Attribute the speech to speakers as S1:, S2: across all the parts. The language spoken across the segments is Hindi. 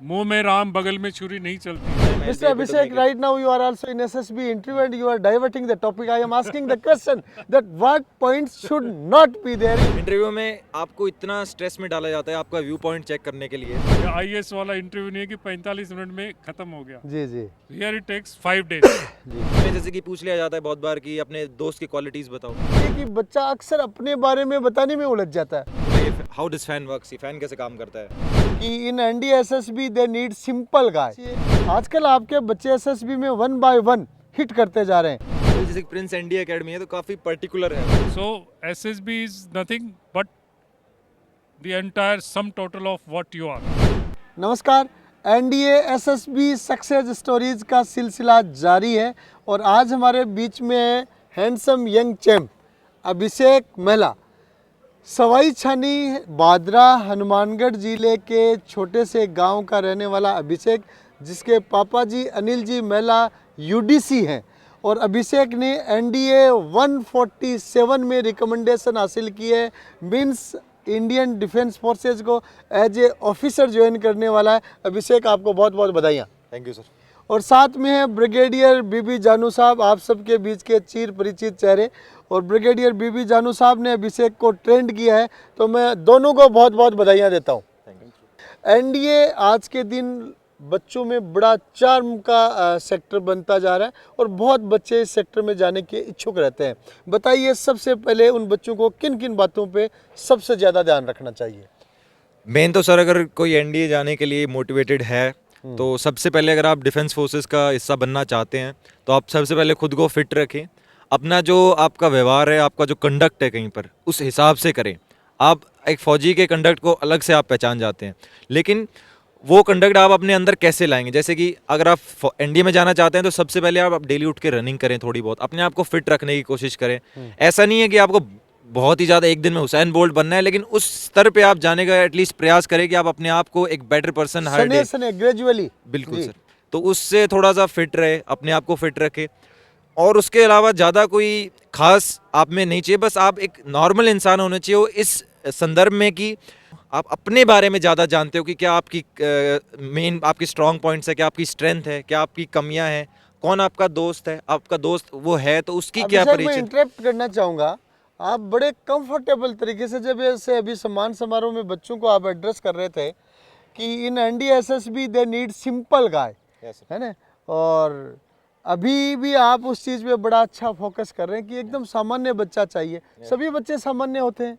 S1: मुंह में राम बगल में छुरी नहीं चलती।
S2: Mr. Abhishek, right now you are also in SSB interview and you are diverting the topic. I am asking the question that what points should not be there.
S3: Interview में आपको इतना स्ट्रेस में डाला जाता है आपका व्यू पॉइंट चेक करने के लिए।
S1: ये आईएएस वाला इंटरव्यू नहीं है कि 45 मिनट में खत्म हो गया।
S2: जी जी।
S1: Here it takes 5 days.
S3: जी जैसे कि पूछ लिया जाता है बहुत बार कि अपने दोस्त की क्वालिटीज बताओ।
S2: ये कि बच्चा अक्सर अपने बारे में बताने में उलझ जाता है
S3: हाउ डज फैन वर्क्स, ये फैन कैसे काम करता है
S2: कि in NDA SSB they need simple guy. आजकल आपके बच्चे एसएसबी में 1 by 1 हिट करते जा रहे हैं।
S3: जैसे प्रिंस एनडीए एकेडमी है तो काफी पर्टिकुलर है।
S1: So SSB is nothing but the entire sum total of what you are.
S2: नमस्कार, एनडीए एसएसबी सक्सेस स्टोरीज का सिलसिला जारी है और आज हमारे बीच में है हैंडसम यंग चैम्प अभिषेक महिला। सवाई छानी बादरा हनुमानगढ़ जिले के छोटे से गांव का रहने वाला अभिषेक, जिसके पापा जी अनिल जी महिला यूडीसी हैं और अभिषेक ने एनडीए 147 में रिकमेंडेशन हासिल की है। मीन्स इंडियन डिफेंस फोर्सेज को एज ए ऑफिसर ज्वाइन करने वाला है। अभिषेक, आपको बहुत बहुत बधाइयाँ।
S3: Thank you sir.
S2: और साथ में है ब्रिगेडियर बीबी जानू साहब, आप सबके बीच के चिर परिचित चेहरे। और ब्रिगेडियर बीबी जानू साहब ने अभिषेक को ट्रेंड किया है, तो मैं दोनों को बहुत बहुत बधाइयाँ देता हूँ। एनडीए आज के दिन बच्चों में बड़ा चार्म का सेक्टर बनता जा रहा है और बहुत बच्चे इस सेक्टर में जाने के इच्छुक रहते हैं। बताइए, सबसे पहले उन बच्चों को किन किन बातों पे सबसे ज़्यादा ध्यान रखना चाहिए?
S3: मेन तो सर, अगर कोई एनडीए जाने के लिए मोटिवेटेड है तो सबसे पहले अगर आप डिफेंस फोर्सेस का हिस्सा बनना चाहते हैं तो आप सबसे पहले खुद को फिट रखें। अपना जो आपका व्यवहार है, आपका जो कंडक्ट है कहीं पर, उस हिसाब से करें। आप एक फ़ौजी के कंडक्ट को अलग से आप पहचान जाते हैं, लेकिन वो कंडक्ट आप अपने अंदर कैसे लाएंगे? जैसे कि अगर आप एनडीए में जाना चाहते हैं तो सबसे पहले आप डेली उठ के रनिंग करें, थोड़ी बहुत अपने आप को फिट रखने की कोशिश करें। ऐसा नहीं है कि आपको बहुत ही ज़्यादा एक दिन में हुसैन बोल्ट बनना है, लेकिन उस स्तर पे आप जाने का एटलीस्ट प्रयास करें कि आप अपने आप को एक बेटर पर्सन हर डे
S2: ग्रेजुअली।
S3: बिल्कुल सर, तो उससे थोड़ा सा फिट रहे, अपने आप को फिट रखे। और उसके अलावा ज़्यादा कोई खास आप में नहीं चाहिए, बस आप एक नॉर्मल इंसान होने चाहिए इस संदर्भ में कि आप अपने बारे में ज़्यादा जानते हो कि क्या आपकी मेन आपकी स्ट्रॉन्ग पॉइंट्स है, क्या आपकी स्ट्रेंथ है, क्या आपकी कमियां हैं, कौन आपका दोस्त है, आपका दोस्त वो है तो उसकी क्या परिचय।
S2: मैं इंटरप्ट करना चाहूँगा, आप बड़े कंफर्टेबल तरीके से जब ऐसे अभी सम्मान समारोह में बच्चों को आप एड्रेस कर रहे थे कि in NDA SSB they need simple guy, है ना, और अभी भी आप उस चीज़ पे बड़ा अच्छा फोकस कर रहे हैं कि एकदम सामान्य बच्चा चाहिए। सभी बच्चे सामान्य होते हैं,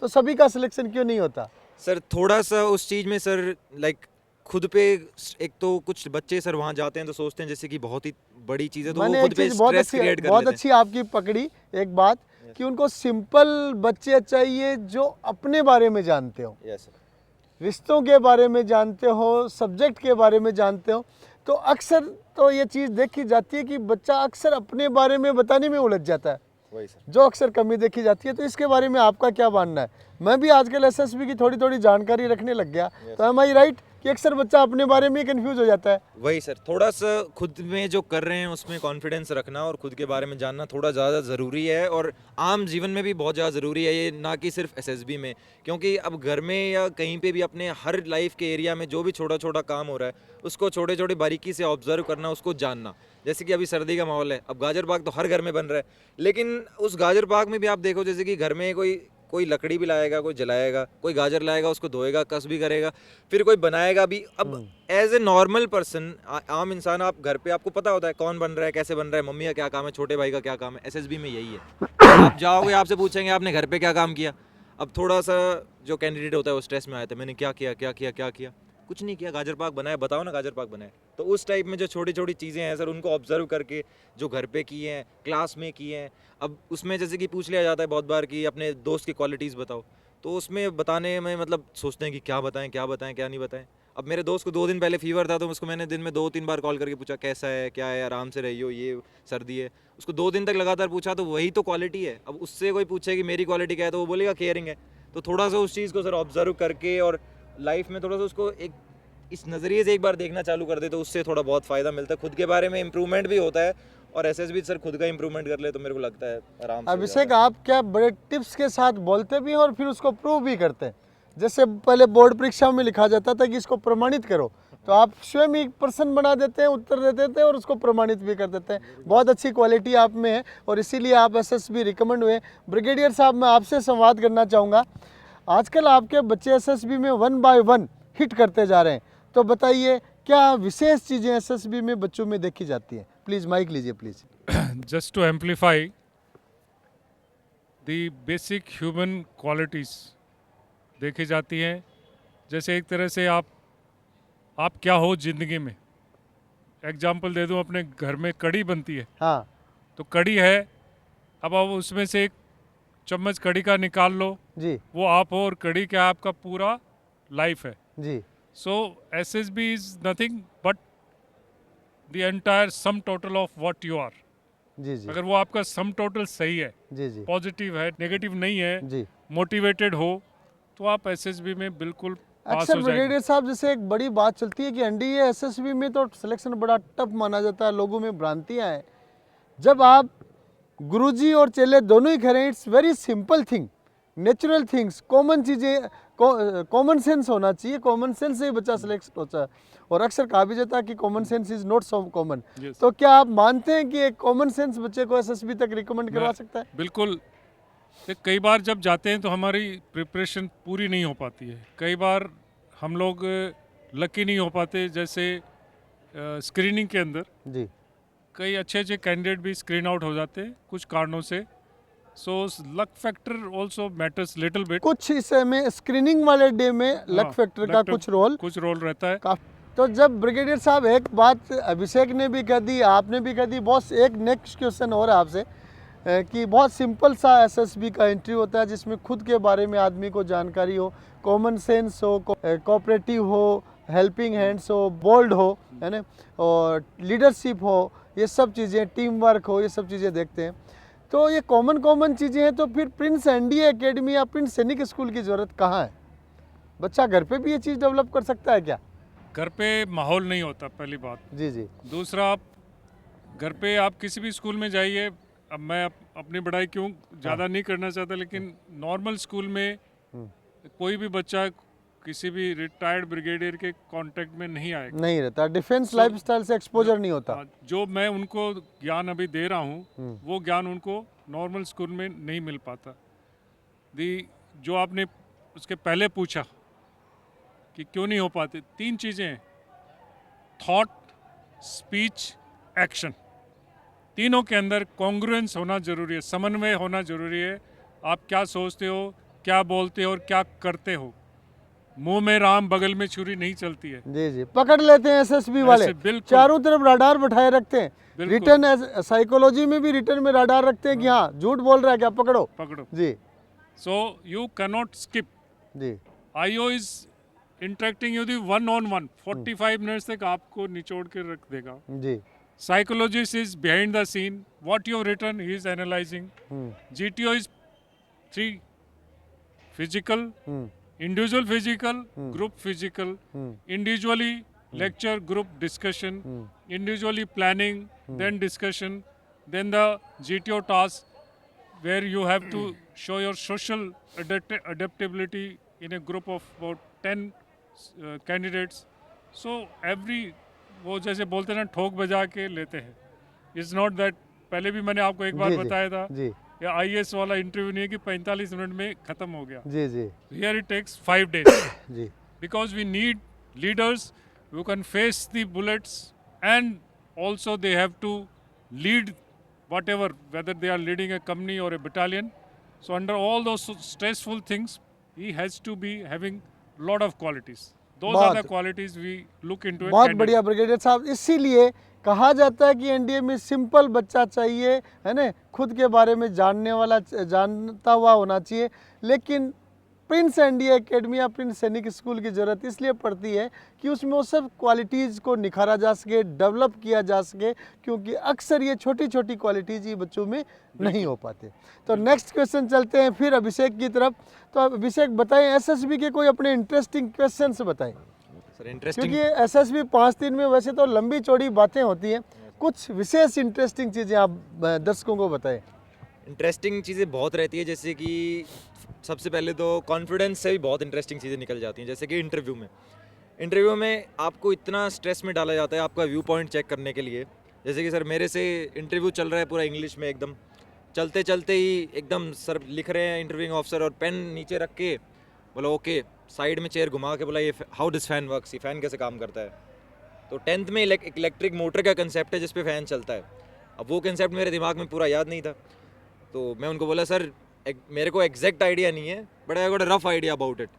S2: तो सभी का सिलेक्शन क्यों नहीं होता?
S3: सर थोड़ा सा उस चीज़ में सर लाइक खुद पे एक तो कुछ बच्चे सर वहाँ जाते हैं तो सोचते हैं जैसे कि बहुत ही बड़ी चीज़ है, तो वो खुद पे स्ट्रेस क्रिएट कर लेते हैं।
S2: बहुत अच्छी आपकी पकड़ी एक बात कि उनको सिंपल बच्चे चाहिए जो अपने बारे में जानते हो, रिश्तों के बारे में जानते हो, सब्जेक्ट के बारे में जानते हो। तो अक्सर तो ये चीज़ देखी जाती है कि बच्चा अक्सर अपने बारे में बताने में उलझ जाता है, जो अक्सर कमी देखी जाती है। तो इसके बारे में आपका क्या मानना है? मैं भी आजकल एसएसबी की थोड़ी थोड़ी जानकारी रखने लग गया, तो एम आई राइट कि अक्सर बच्चा अपने बारे में कंफ्यूज हो जाता है?
S3: वही सर, थोड़ा सा खुद में जो कर रहे हैं उसमें कॉन्फिडेंस रखना और खुद के बारे में जानना थोड़ा ज़्यादा ज़रूरी है, और आम जीवन में भी बहुत ज़्यादा ज़रूरी है ये, ना कि सिर्फ एसएसबी में। क्योंकि अब घर में या कहीं पे भी अपने हर लाइफ के एरिया में जो भी छोटा छोटा काम हो रहा है उसको छोटे छोटे बारीकी से ऑब्जर्व करना, उसको जानना। जैसे कि अभी सर्दी का माहौल है, अब गाजर पाक तो हर घर में बन रहा है, लेकिन उस गाजर पाक में भी आप देखो जैसे कि घर में कोई लकड़ी भी लाएगा, कोई जलाएगा, कोई गाजर लाएगा, उसको धोएगा, कस भी करेगा, फिर कोई बनाएगा भी। अब एज ए नॉर्मल पर्सन, आम इंसान, आप घर पे आपको पता होता है कौन बन रहा है, कैसे बन रहा है, मम्मी का क्या काम है, छोटे भाई का क्या काम है। एसएसबी में यही है, आप जाओगे आपसे पूछेंगे आपने घर पे क्या काम किया। अब थोड़ा सा जो कैंडिडेट होता है वो स्ट्रेस में आया था, मैंने क्या किया, कुछ नहीं किया, गाजर पाक बनाया, बताओ ना गाजर पाक बनाया। तो उस टाइप में जो छोटी छोटी चीज़ें हैं सर, उनको ऑब्जर्व करके जो घर पे की हैं, क्लास में की हैं, अब उसमें जैसे कि पूछ लिया जाता है बहुत बार कि अपने दोस्त की क्वालिटीज़ बताओ, तो उसमें बताने में मतलब सोचते हैं कि क्या बताएं क्या नहीं बताएं। अब मेरे दोस्त को 2 दिन पहले फीवर था, तो उसको मैंने दिन में 2-3 बार कॉल करके पूछा कैसा है, क्या है, आराम से रहियो, ये सर्दी है। उसको 2 दिन तक लगातार पूछा, तो वही तो क्वालिटी है। अब उससे कोई पूछे कि मेरी क्वालिटी क्या है तो वो बोलेगा केयरिंग है। तो थोड़ा सा उस चीज़ को सर ऑब्जर्व करके और लाइफ में थोड़ा सा उसको एक इस नज़रिए से एक बार देखना चालू कर दे तो उससे थोड़ा बहुत फ़ायदा मिलता है, खुद के बारे में इम्प्रूवमेंट भी होता है। और एसएसबी सर खुद का इम्प्रूवमेंट कर ले तो मेरे को लगता है आराम से।
S2: अभिषेक, आप क्या बड़े टिप्स के साथ बोलते भी हैं और फिर उसको प्रूव भी करते हैं? जैसे पहले बोर्ड परीक्षाओं में लिखा जाता था कि इसको प्रमाणित करो, तो आप स्वयं एक प्रश्न बना देते हैं, उत्तर दे देते हैं और उसको प्रमाणित भी कर देते हैं। बहुत अच्छी क्वालिटी आप में है और इसीलिए आप एसएसबी रिकमेंड हुए। ब्रिगेडियर साहब, मैं आपसे संवाद करना चाहूँगा। आजकल आपके बच्चे एसएसबी में 1 बाय 1 हिट करते जा रहे हैं, तो बताइए क्या विशेष चीज़ें एसएसबी में बच्चों में देखी जाती हैं? प्लीज़ माइक लीजिए please.
S1: Just to amplify the basic human qualities देखी जाती हैं। जैसे एक तरह से आप क्या हो जिंदगी में। एग्जाम्पल दे दूं, अपने घर में कड़ी बनती है,
S2: हाँ
S1: तो कड़ी है, अब आप उसमें से एक चम्मच कड़ी का निकाल लो,
S2: जी
S1: वो आप हो और कड़ी क्या आपका पूरा लाइफ है।
S2: जी
S1: so SSB is nothing but the entire sum total of what you are.
S2: जी जी
S1: अगर वो आपका सम टोटल सही है,
S2: जी जी
S1: पॉजिटिव है, नेगेटिव नहीं है,
S2: जी।
S1: मोटिवेटेड हो, तो आप एसएसबी में बिल्कुल पास
S2: अक्सर
S1: हो जाएंगे।
S2: ब्रिगेडियर साहब, जैसे एक बड़ी बात चलती है कि एनडीए एसएसबी में तो सिलेक्शन बड़ा टफ माना जाता है, लोगों में भ्रांतियां हैं। जब आप गुरुजी और चेले दोनों ही खड़े हैं, it's very simple thing, natural things, common चीज़ें, कॉमन सेंस होना चाहिए। कॉमन सेंस से ही बच्चा सिलेक्ट होता है और अक्सर कहा भी जाता है कि common sense is not so common.
S1: Yes.
S2: तो क्या आप मानते हैं कि एक कॉमन सेंस बच्चे को एसएसबी तक रिकमेंड करवा सकता है?
S1: बिल्कुल। कई बार जब जाते हैं तो हमारी प्रिपरेशन पूरी नहीं हो पाती है। कई बार हम लोग लकी नहीं हो पाते, जैसे स्क्रीनिंग के अंदर
S2: जी
S1: कई अच्छे अच्छे कैंडिडेट भी स्क्रीन आउट हो जाते हैं कुछ कारणों से। So luck factor also matters little bit.
S2: कुछ इसमें स्क्रीनिंग वाले डे में लक फैक्टर का कुछ रोल
S1: रहता है।
S2: तो जब ब्रिगेडियर साहब, एक बात अभिषेक ने भी कह दी, आपने भी कह दी, बॉस एक नेक्स्ट क्वेश्चन और है आपसे कि बहुत सिंपल सा एसएसबी का इंटरव्यू होता है जिसमें खुद के बारे में आदमी को जानकारी हो, कॉमन सेंस हो, कोऑपरेटिव हो, हेल्पिंग हैंड्स हो, बोल्ड हो, है ना, और लीडरशिप हो, ये सब चीज़ें, टीम वर्क हो, ये सब चीज़ें देखते हैं। तो ये कॉमन चीज़ें हैं, तो फिर प्रिंस एनडीए एकेडमी या प्रिंस सैनिक स्कूल की ज़रूरत कहाँ है? बच्चा घर पे भी ये चीज़ डेवलप कर सकता है क्या?
S1: घर पे माहौल नहीं होता, पहली बात।
S2: जी जी
S1: दूसरा, आप घर पे आप किसी भी स्कूल में जाइए, अब मैं अपनी बढ़ाई क्यों ज़्यादा नहीं करना चाहता, लेकिन नॉर्मल स्कूल में कोई भी बच्चा किसी भी रिटायर्ड ब्रिगेडियर के कांटेक्ट में नहीं आएगा,
S2: नहीं रहता, डिफेंस लाइफस्टाइल से एक्सपोजर नहीं होता।
S1: जो मैं उनको ज्ञान अभी दे रहा हूँ वो ज्ञान उनको नॉर्मल स्कूल में नहीं मिल पाता। जो आपने उसके पहले पूछा कि क्यों नहीं हो पाते, 3 चीज़ें हैं, थॉट, स्पीच, एक्शन। तीनों के अंदर कॉन्ग्रुएंस होना जरूरी है, समन्वय होना जरूरी है। आप क्या सोचते हो, क्या बोलते हो और क्या करते हो। मुंह में राम बगल में छुरी नहीं चलती है।
S2: जी जी, पकड़ लेते हैं एसएसबी वाले, चारों तरफ राडार बैठाए रखते हैं। रिटर्न साइकोलॉजी में भी रिटर्न में राडार रखते हैं कि हाँ झूठ बोल रहा है क्या, पकड़ो जी।
S1: So you can not skip
S2: जी।
S1: IO is interacting you the 1-on-1 45 minutes तक आपको निचोड़ के रख देगा
S2: जी।
S1: Psychologist is behind the scene. What you have written, he is analyzing. GTO is 3: physical, individual physical, group physical. Individually lecture, group discussion. Individually planning, then discussion. Then the GTO task where you have to show your social adaptability in a group of about 10 candidates. So every वो जैसे बोलते हैं ना, ठोक बजा के लेते हैं। इट्स नॉट दैट, पहले भी मैंने आपको एक बार बताया था, या आईएएस वाला इंटरव्यू नहीं है कि 45 मिनट में खत्म हो गया।
S2: जी जी।
S1: हियर इट टेक्स 5 days
S2: जी।
S1: Because we need leaders who can face the bullets, and also they have to lead whatever, whether they are leading a company or a battalion. So under all those stressful things, he has to be having lot of qualities. Those are the qualities we look into.
S2: बहुत बढ़िया ब्रिगेडियर साहब, इसीलिए कहा जाता है कि एनडीए में सिंपल बच्चा चाहिए, है ना, खुद के बारे में जानने वाला, जानता हुआ होना चाहिए। लेकिन प्रिंस एनडीए एकेडमी या प्रिंस सैनिक स्कूल की ज़रूरत इसलिए पड़ती है कि उसमें वो सब क्वालिटीज़ को निखारा जा सके, डेवलप किया जा सके, क्योंकि अक्सर ये छोटी छोटी क्वालिटीज़ ही बच्चों में नहीं हो पाते। तो नेक्स्ट क्वेश्चन चलते हैं फिर अभिषेक की तरफ। तो अभिषेक बताएं, एसएसबी के कोई अपने इंटरेस्टिंग क्वेश्चन बताएं
S3: सर। इंटरेस्टिंग,
S2: क्योंकि एसएसबी 5 दिन में वैसे तो लंबी चौड़ी बातें होती हैं, कुछ विशेष इंटरेस्टिंग चीज़ें आप दर्शकों को बताएं।
S3: इंटरेस्टिंग चीज़ें बहुत रहती है, जैसे कि सबसे पहले तो कॉन्फिडेंस से भी बहुत इंटरेस्टिंग चीज़ें निकल जाती हैं। जैसे कि इंटरव्यू में आपको इतना स्ट्रेस में डाला जाता है आपका व्यू पॉइंट चेक करने के लिए। जैसे कि सर मेरे से इंटरव्यू चल रहा है पूरा इंग्लिश में, एकदम चलते चलते ही एकदम सर लिख रहे हैं इंटरव्यूइंग ऑफिसर, और पेन नीचे रख के बोला ओके, साइड में चेयर घुमा के बोला ये हाउ डज फैन वर्क्स, ये फ़ैन कैसे काम करता है। तो 10th में इलेक्ट्रिक मोटर का कंसेप्ट है जिस पे फ़ैन चलता है। अब वो कंसेप्ट मेरे दिमाग में पूरा याद नहीं था, तो मैं उनको बोला सर मेरे को एग्जैक्ट आइडिया नहीं है but I got a rough idea about it.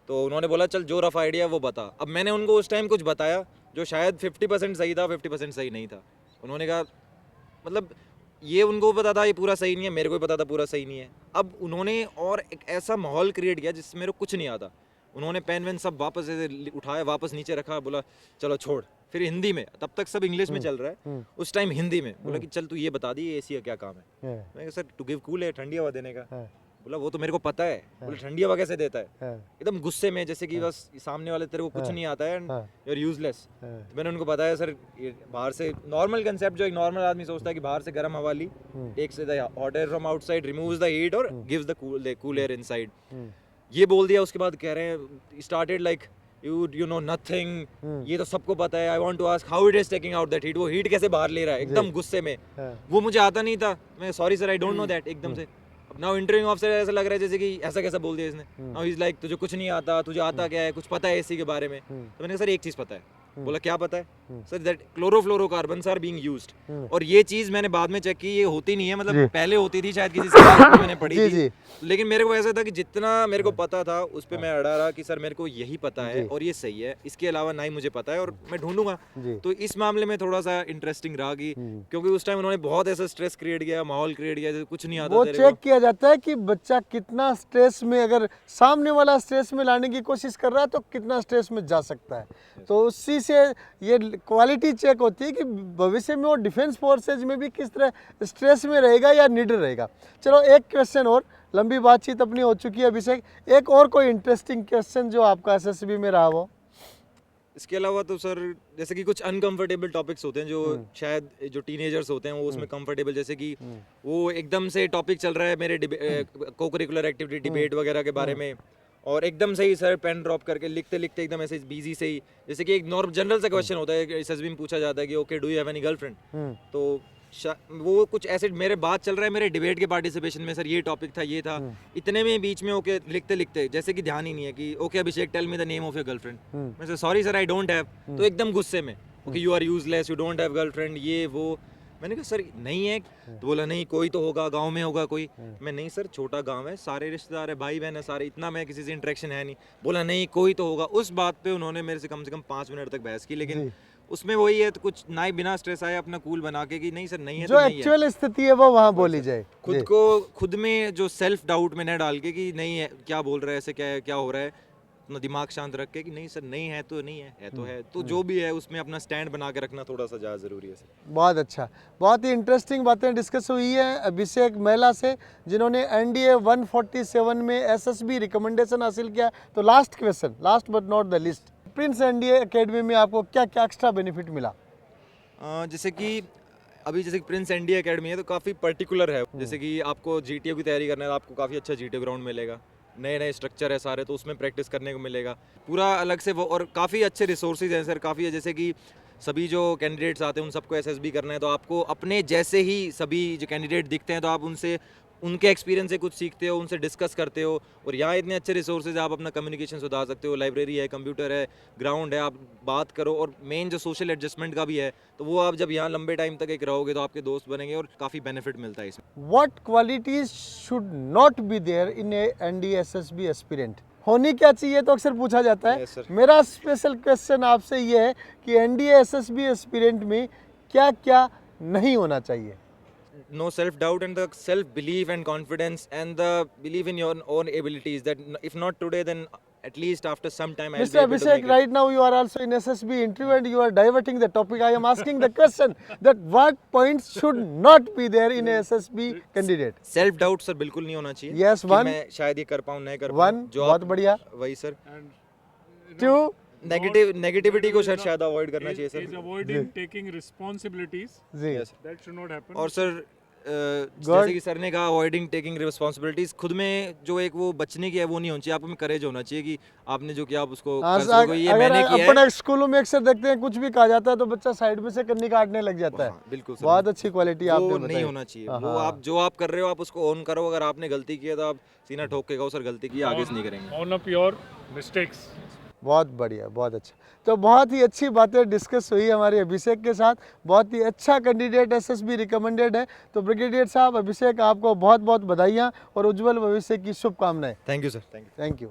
S3: तो उन्होंने बोला चल जो रफ आइडिया वो बता। अब मैंने उनको उस टाइम कुछ बताया जो शायद 50% सही था, 50% सही नहीं था। उन्होंने कहा मतलब ये उनको पता था ये पूरा सही नहीं है, मेरे को भी पता था पूरा सही नहीं है। अब उन्होंने और एक ऐसा माहौल क्रिएट किया जिससे मेरे को कुछ नहीं आता। उन्होंने पेन वेन सब वापस ऐसे उठाया, वापस नीचे रखा, बोला चलो छोड़। फिर हिंदी में, तब तक सब इंग्लिश में चल रहा है, उस टाइम हिंदी में बोला कि चल तू ये बता दी एसी का क्या काम है। मैं सर टू गिव कूल है, ठंडी हवा देने का। बोला वो तो मेरे को पता है। बोला ठंडी हवा कैसे देता है? एकदम गुस्से में, जैसे कि बस सामने वाले तेरे को कुछ नहीं आता है, यू आर यूजलेस। तो मैंने उनको बताया सर ये बाहर से नॉर्मल कंसेप्ट जो एक नॉर्मल आदमी सोचता है कि बाहर से गर्म हवा ली, takes the hot air from outside, removes the heat और gives the cool air inside. ये बोल दिया। उसके बाद कह रहे हैं started like you know nothing, ये तो सबको पता है, I want to ask how it is taking out that heat, वो हीट कैसे बाहर ले रहा है एकदम गुस्से में। वो मुझे आता नहीं था, मैं sorry sir I don't know that एकदम से। अब नाउ इंटरव्यू ऑफिसर ऐसा लग रहा है जैसे कि ऐसा कैसा बोल दिया इसने। नाउ ही इज लाइक तुझे कुछ नहीं आता, तुझे आता क्या है, कुछ पता है एसी के बारे में? तो मैंने कहा सर एक चीज़ पता है। बोला क्या पता है? Sir that chlorofluorocarbons are being used. और ये चीज़ मैंने बाद में चेक की, ये होती नहीं है, मतलब पहले होती थी शायद किसी से मैंने पढ़ी थी, लेकिन मेरे को ऐसा था कि जितना मेरे को पता था उस पर मैं अड़ा रहा कि सर मेरे को यही पता है और ये सही है, इसके अलावा ना ही मुझे पता है और मैं ढूंढूंगा। तो इस मामले में थोड़ा सा इंटरेस्टिंग रहा कि क्योंकि उस टाइम उन्होंने बहुत ऐसा स्ट्रेस क्रिएट किया, माहौल क्रिएट किया, कुछ नहीं आता।
S2: वो चेक किया जाता है कि बच्चा कितना स्ट्रेस में, अगर सामने वाला स्ट्रेस में लाने की कोशिश कर रहा है तो कितना स्ट्रेस में जा सकता है। तो उसी से ये क्वालिटी चेक होती है कि भविष्य में वो डिफेंस फोर्सेज में भी किस तरह स्ट्रेस में रहेगा या निडर रहेगा। चलो एक क्वेश्चन और, लंबी बातचीत अपनी हो चुकी है अभिषेक, एक और कोई इंटरेस्टिंग क्वेश्चन जो आपका एसएसबी में रहा हो?
S3: इसके अलावा तो सर जैसे कि कुछ अनकंफर्टेबल टॉपिक्स होते हैं जो शायद जो टीनेजर्स होते हैं वो उसमें कंफर्टेबल, जैसे कि वो एकदम से टॉपिक चल रहा है मेरे को करिकुलर एक्टिविटी डिबेट वगैरह के बारे में, और एकदम से ही सर पेन ड्रॉप करके लिखते लिखते एकदम ऐसे बिजी से ही, जैसे कि एक नॉर्मल जनरल सा क्वेश्चन होता है एसएसबी में पूछा जाता है कि okay do you have any girlfriend, तो वो कुछ ऐसे मेरे बात चल रहा है मेरे डिबेट के पार्टिसिपेशन में, सर ये टॉपिक था, ये था, इतने में बीच में ओके लिखते लिखते जैसे कि ध्यान ही नहीं है कि okay Abhishek tell me the name of your girlfriend. मैं sir sorry sir I don't have, तो एकदम गुस्से में okay you are useless, you don't have girlfriend, ये वो। मैंने कहा सर नहीं है, तो बोला नहीं कोई तो होगा, गांव में होगा कोई। मैं नहीं सर छोटा गांव है, सारे रिश्तेदार है, भाई बहन है सारे, इतना मैं किसी से इंटरेक्शन है नहीं। बोला नहीं कोई तो होगा। उस बात पे उन्होंने मेरे से कम 5 मिनट तक बहस की, लेकिन उसमें वही है तो कुछ ना ही बिना स्ट्रेस आए अपना कूल बना के कि नहीं सर नहीं है,
S2: जो एक्चुअल स्थिति है वो वहाँ बोली जाए,
S3: खुद में जो सेल्फ डाउट में न डाल के कि नहीं है क्या बोल रहा है, ऐसे क्या है, क्या हो रहा है, अपना दिमाग शांत रख के कि नहीं सर नहीं है तो नहीं है, है तो है, तो जो भी है उसमें अपना स्टैंड बना के रखना थोड़ा सा ज़्यादा ज़रूरी है सर।
S2: बहुत अच्छा, बहुत ही इंटरेस्टिंग बातें डिस्कस हुई है अभिषेक महिला से जिन्होंने NDA 147 में SSB रिकमेंडेशन हासिल किया। तो last question, last but not the list, Prince NDA academy में आपको क्या क्या एक्स्ट्रा बेनिफिट मिला?
S3: जैसे कि अभी जैसे प्रिंस NDA एकेडमी है तो काफ़ी पर्टिकुलर है, जैसे कि आपको GTO की तैयारी करना है तो आपको काफ़ी अच्छा GTO ग्राउंड मिलेगा, नए नए स्ट्रक्चर है सारे, तो उसमें प्रैक्टिस करने को मिलेगा पूरा अलग से वो, और काफ़ी अच्छे रिसोर्सेज हैं सर, काफ़ी है, जैसे कि सभी जो कैंडिडेट्स आते हैं उन सबको SSB करना है तो आपको अपने जैसे ही सभी जो कैंडिडेट दिखते हैं तो आप उनसे उनके एक्सपीरियंस से कुछ सीखते हो, उनसे डिस्कस करते हो, और यहाँ इतने अच्छे रिसोर्सेज आप अपना कम्युनिकेशन सुधार सकते हो, लाइब्रेरी है, कंप्यूटर है, ग्राउंड है, आप बात करो, और मेन जो सोशल एडजस्टमेंट का भी है तो वो आप जब यहाँ लंबे टाइम तक एक रहोगे तो आपके दोस्त बनेंगे और काफ़ी बेनिफिट मिलता है इसमें।
S2: What qualities should not be there in a NDA SSB aspirant? होनी क्या चाहिए तो अक्सर पूछा जाता है। मेरा स्पेशल क्वेश्चन आपसे ये है कि NDA SSB एस्पिरेंट में क्या क्या नहीं होना चाहिए?
S3: No self-doubt and the self-belief and confidence and the belief in your own abilities, that if not today then at least after some time I'll
S2: Mr.
S3: be able to
S2: Abhishek,
S3: make it.
S2: right now you are also in SSB interview and you are diverting the topic. I am asking the question that what points should not be there in a SSB candidate?
S3: Self-doubt sir बिल्कुल नहीं होना चाहिए।
S2: Yes,
S3: कि
S2: one.
S3: मैं शायद ये कर पाऊँ नहीं कर
S2: One,
S3: पाऊँ, जो
S2: बहुत बढ़िया।
S3: वही सर।
S2: Two,
S3: नेगेटिविटी को सर शायद अवॉइड करना चाहिए sir.
S1: Is avoiding taking responsibilities.
S2: जी,
S3: Yes.
S1: That should not happen.
S3: और सर जैसे कि सर ने कहा अवॉइडिंग टेकिंग रिस्पॉन्सिबिलिटीज, खुद में जो एक वो बचने की है वो नहीं होनी चाहिए, आप में करेज होना चाहिए कि आपने जो किया आप उसको
S2: हाँ,
S3: कर सकोगे, ये
S2: अगर
S3: मैंने किया
S2: अपने
S3: है।
S2: स्कूलों में अक्सर देखते हैं कुछ भी कहा जाता है तो बच्चा साइड में से कन्नी काटने लग जाता है।
S3: हाँ, बिल्कुल सर,
S2: बहुत अच्छी क्वालिटी
S3: वो
S2: आपने
S3: नहीं
S2: बताई।
S3: होना चाहिए।
S2: हाँ,
S3: वो
S2: हाँ।
S3: आप जो आप कर रहे हो आप उसको ऑन करो, अगर आपने गलती की है तो आप सीना ठोक के कहो सर गलती की, आगे से नहीं करेंगे।
S1: On up your mistakes.
S2: बहुत बढ़िया, बहुत अच्छा। तो बहुत ही अच्छी बातें डिस्कस हुई हमारे अभिषेक के साथ। बहुत ही अच्छा कैंडिडेट एसएसबी रिकमेंडेड है। तो ब्रिगेडियर साहब, अभिषेक आपको बहुत बहुत बधाइयाँ और उज्जवल भविष्य की शुभकामनाएं।
S3: Thank you sir, thank you.
S2: Thank you.